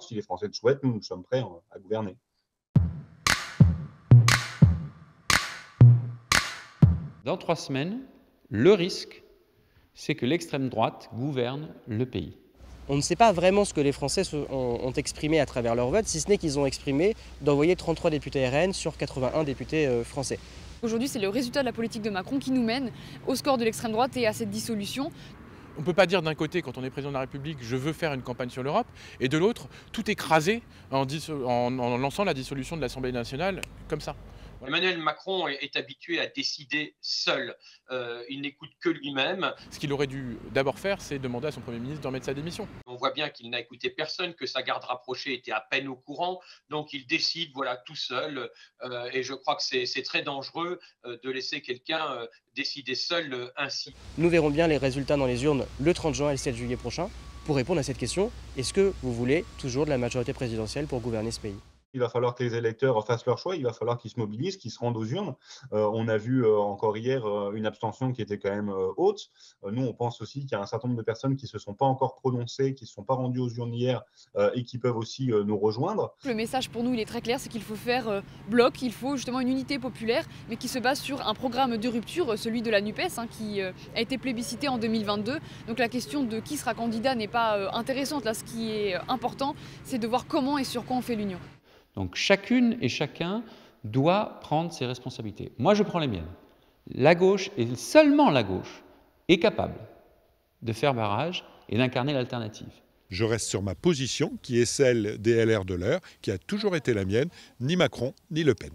Si les Français le souhaitent, nous sommes prêts à gouverner. Dans 3 semaines, le risque, c'est que l'extrême droite gouverne le pays. On ne sait pas vraiment ce que les Français ont exprimé à travers leur vote, si ce n'est qu'ils ont exprimé d'envoyer 33 députés RN sur 81 députés français. Aujourd'hui, c'est le résultat de la politique de Macron qui nous mène au score de l'extrême droite et à cette dissolution. On ne peut pas dire d'un côté, quand on est président de la République, je veux faire une campagne sur l'Europe, et de l'autre, tout écraser en lançant la dissolution de l'Assemblée nationale comme ça. Emmanuel Macron est habitué à décider seul. Il n'écoute que lui-même. Ce qu'il aurait dû d'abord faire, c'est demander à son Premier ministre de remettre sa démission. On voit bien qu'il n'a écouté personne, que sa garde rapprochée était à peine au courant. Donc il décide tout seul. Et je crois que c'est très dangereux de laisser quelqu'un décider seul ainsi. Nous verrons bien les résultats dans les urnes le 30 juin et le 7 juillet prochain. Pour répondre à cette question, est-ce que vous voulez toujours de la majorité présidentielle pour gouverner ce pays ? Il va falloir que les électeurs fassent leur choix, il va falloir qu'ils se mobilisent, qu'ils se rendent aux urnes. On a vu encore hier une abstention qui était quand même haute. Nous, on pense aussi qu'il y a un certain nombre de personnes qui ne se sont pas encore prononcées, qui ne se sont pas rendues aux urnes hier et qui peuvent aussi nous rejoindre. Le message pour nous, il est très clair, c'est qu'il faut faire bloc, il faut justement une unité populaire, mais qui se base sur un programme de rupture, celui de la NUPES, qui a été plébiscité en 2022. Donc la question de qui sera candidat n'est pas intéressante. Là, ce qui est important, c'est de voir comment et sur quoi on fait l'union. Donc chacune et chacun doit prendre ses responsabilités. Moi, je prends les miennes. La gauche, et seulement la gauche, est capable de faire barrage et d'incarner l'alternative. Je reste sur ma position, qui est celle des LR de l'heure, qui a toujours été la mienne, ni Macron, ni Le Pen.